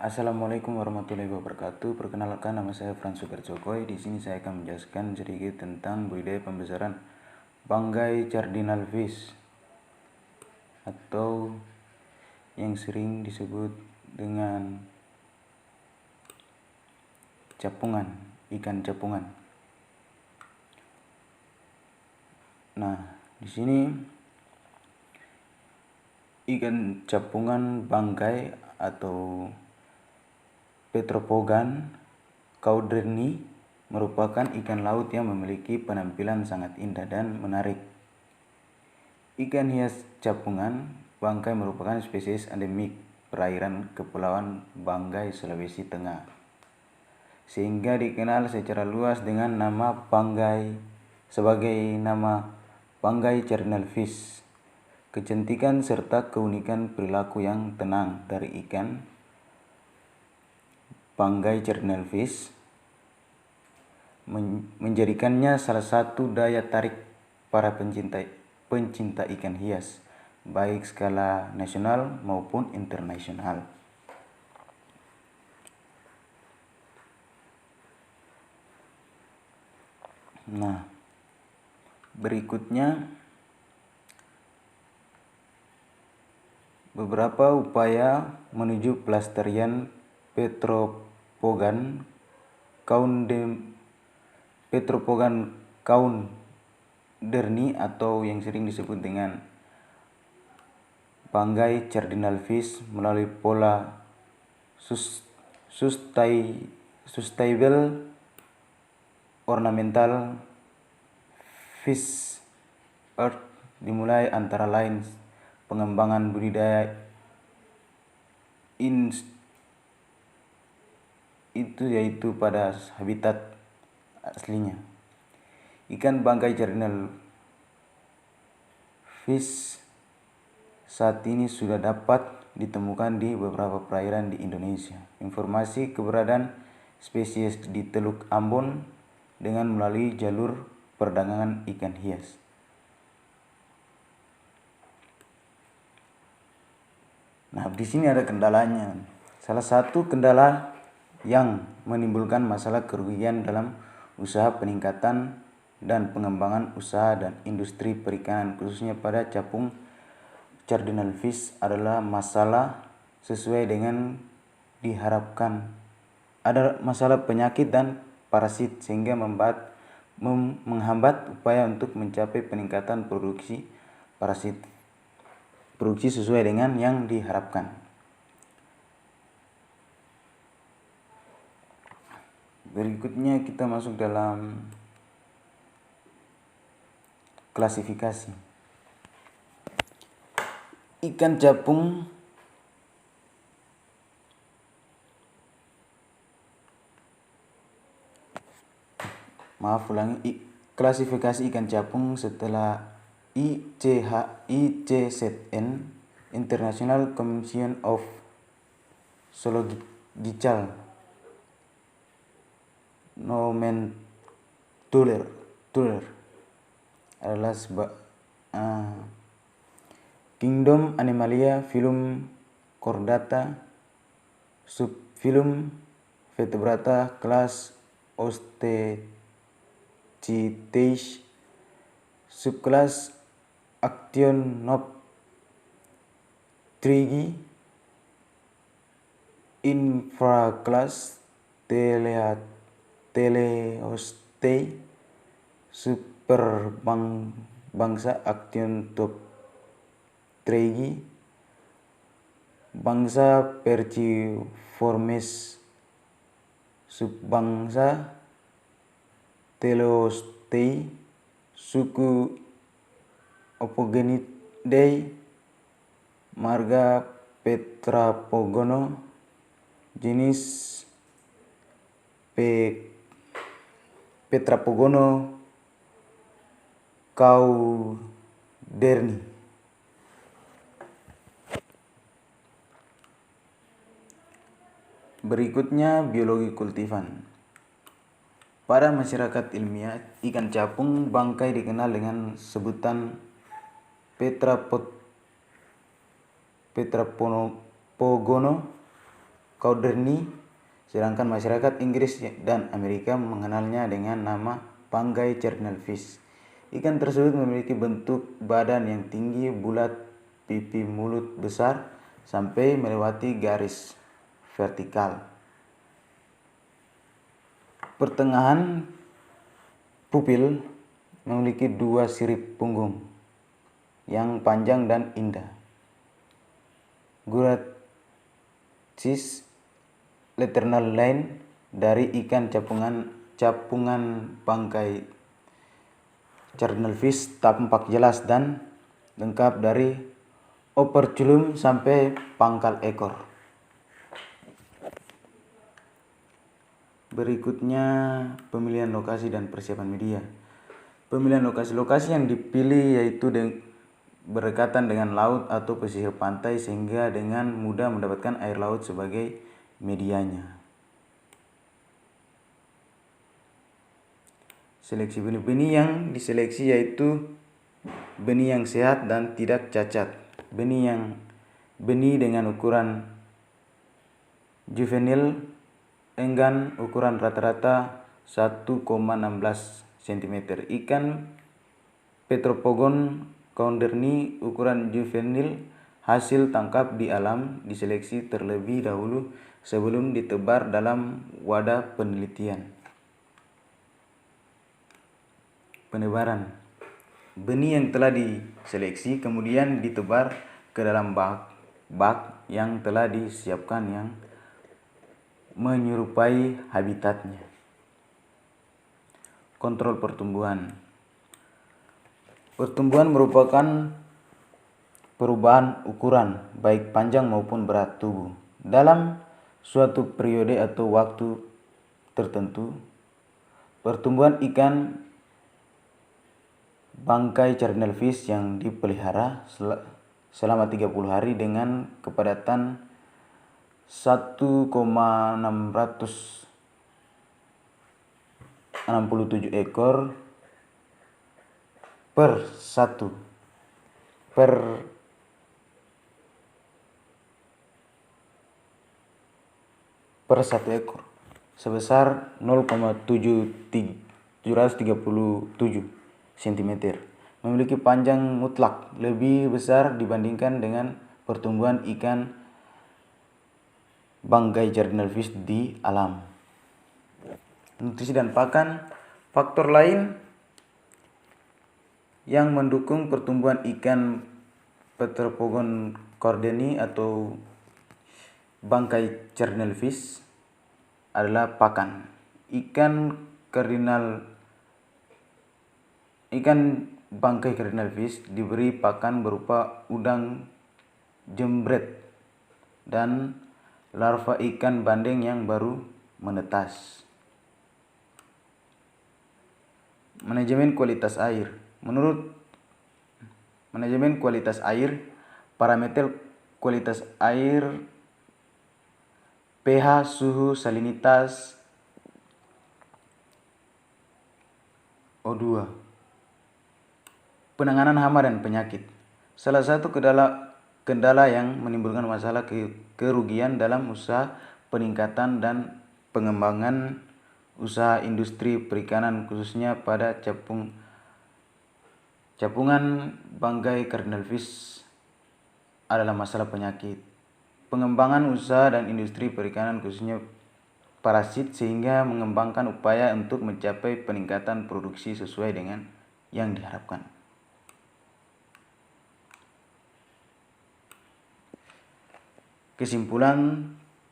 Assalamualaikum warahmatullahi wabarakatuh. Perkenalkan, nama saya Frans Sukerjokoy. Di sini saya akan menjelaskan sedikit tentang budidaya pembesaran banggai cardinal fish atau yang sering disebut dengan capungan, ikan capungan. Nah, di sini ikan capungan banggai atau Petropogon cauderni merupakan ikan laut yang memiliki penampilan sangat indah dan menarik. Ikan hias capungan bangkai merupakan spesies endemik perairan Kepulauan Banggai, Sulawesi Tengah, sehingga dikenal secara luas dengan nama banggai sebagai nama banggai cardinal fish. Kecantikan serta keunikan perilaku yang tenang dari ikan banggai cardinal fish menjadikannya salah satu daya tarik para pencinta ikan hias, baik skala nasional maupun internasional. Nah, berikutnya beberapa upaya menuju pelestarian Petropogon cauderni atau yang sering disebut dengan banggai cardinal fish melalui pola sustainable ornamental fish earth, dimulai antara lain pengembangan budidaya itu yaitu pada habitat aslinya. Ikan bangkai cardinal fish saat ini sudah dapat ditemukan di beberapa perairan di Indonesia. Informasi keberadaan spesies di Teluk Ambon dengan melalui jalur perdagangan ikan hias. Nah, di sini ada kendalanya. Salah satu kendala yang menimbulkan masalah kerugian dalam usaha peningkatan dan pengembangan usaha dan industri perikanan khususnya pada capung cardinal fish adalah masalah sesuai dengan diharapkan. Ada masalah penyakit dan parasit sehingga menghambat upaya untuk mencapai peningkatan produksi sesuai dengan yang diharapkan. Berikutnya kita masuk dalam klasifikasi. Ikan capung klasifikasi ikan capung setelah ICZN, International Commission of Zoological Nomenclature adalah Kingdom Animalia, Phylum Chordata, Subphylum Vertebrata, Class Osteichthyes, Subclass Actinopterygii, Infraclass Teleostei, Superbangsa Actinopterygii, bangsa Perciformes, subbangsa Teleostei, suku Opogenidae, marga Petrapogono, jenis Petrapogono cauderni. Berikutnya biologi kultifan. Pada masyarakat ilmiah, ikan capung bangkai dikenal dengan sebutan Petrapogono Caudernie, sedangkan masyarakat Inggris dan Amerika mengenalnya dengan nama bangkai channelfish. Ikan tersebut memiliki bentuk badan yang tinggi, bulat, pipi mulut besar sampai melewati garis vertikal. Pertengahan pupil memiliki 2 sirip punggung yang panjang dan indah. Guracis lateral line dari ikan capungan bangkai channelfish tampak jelas dan lengkap dari operculum sampai pangkal ekor. Berikutnya pemilihan lokasi dan persiapan media. Pemilihan lokasi yang dipilih yaitu berdekatan dengan laut atau pesisir pantai sehingga dengan mudah mendapatkan air laut sebagai medianya. Seleksi benih yang diseleksi yaitu benih yang sehat dan tidak cacat. Benih dengan ukuran juvenil enggan ukuran rata-rata 1,16 cm. Ikan Petropogon caudernie ukuran juvenil hasil tangkap di alam diseleksi terlebih dahulu sebelum ditebar dalam wadah penelitian. Penebaran. Benih yang telah diseleksi kemudian ditebar ke dalam bak yang telah disiapkan yang menyerupai habitatnya. Kontrol pertumbuhan. Pertumbuhan merupakan perubahan ukuran baik panjang maupun berat tubuh dalam suatu periode atau waktu tertentu. Pertumbuhan ikan bangkai channelfish yang dipelihara selama 30 hari dengan kepadatan 1,667 ekor per 1 ekor sebesar 0,737 cm. Memiliki panjang mutlak lebih besar dibandingkan dengan pertumbuhan ikan bangkai channelfish di alam. Nutrisi dan pakan. Faktor lain yang mendukung pertumbuhan ikan Petropogon caudernie atau bangkai channelfish adalah pakan. Ikan bangkai channelfish diberi pakan berupa udang jembret dan larva ikan bandeng yang baru menetas. Manajemen kualitas air. Menurut manajemen kualitas air, parameter kualitas air, pH, suhu, salinitas, O2. Penanganan hama dan penyakit. Salah satu kendala yang menimbulkan masalah kerugian dalam usaha peningkatan dan pengembangan usaha industri perikanan khususnya pada capungan bangkai channelfish adalah masalah penyakit. Pengembangan usaha dan industri perikanan khususnya parasit sehingga mengembangkan upaya untuk mencapai peningkatan produksi sesuai dengan yang diharapkan. Kesimpulan,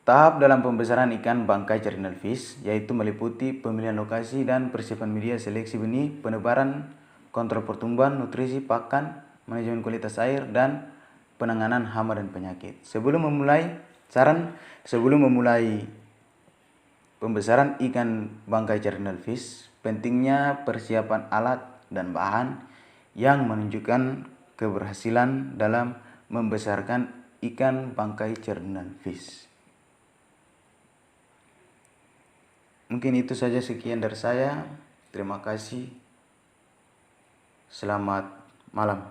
tahap dalam pembesaran ikan bangkai channelfish yaitu meliputi pemilihan lokasi dan persiapan media, seleksi benih, penebaran, kontrol pertumbuhan, nutrisi, pakan, manajemen kualitas air, dan penanganan hama dan penyakit. Sebelum memulai pembesaran ikan bangkai channelfish, pentingnya persiapan alat dan bahan yang menunjukkan keberhasilan dalam membesarkan ikan bangkai channelfish. Mungkin itu saja, sekian dari saya. Terima kasih. Selamat malam.